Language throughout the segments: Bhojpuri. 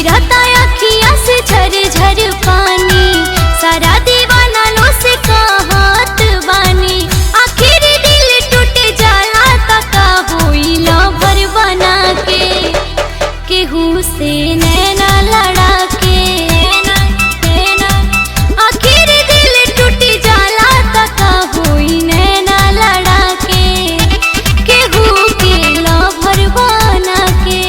गिरता अखिया से झर झर पानी, सारा दीवाना लो से कहत बानी। आखिर दिल टूट जाला त का होई लवर बना के, केहू से नैना लड़ा के। आखिर दिल टूट जाला त का होई नैना लड़ा के, केहू के लवर बना के।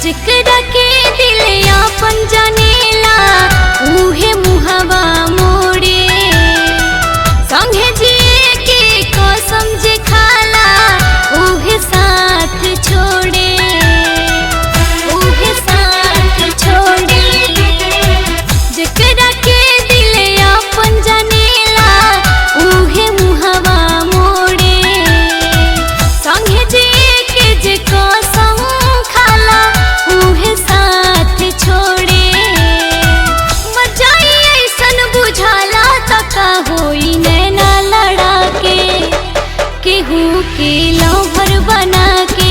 जिकरा के दिल अपन जानेला उहे मुहवा मोड़े, संगे जिए के कसम जे खाला उहे साथ छोड़े, उहे साथ छोड़े। जिकरा के दिल अपन जानेला उहे मुहवा मोड़े, संगे जिए के जे कसम खाला उहे साथ छोड़े। मर जाई ऐसन बुझाला त का होई नैना लड़ा के, केहू के लवर बना के।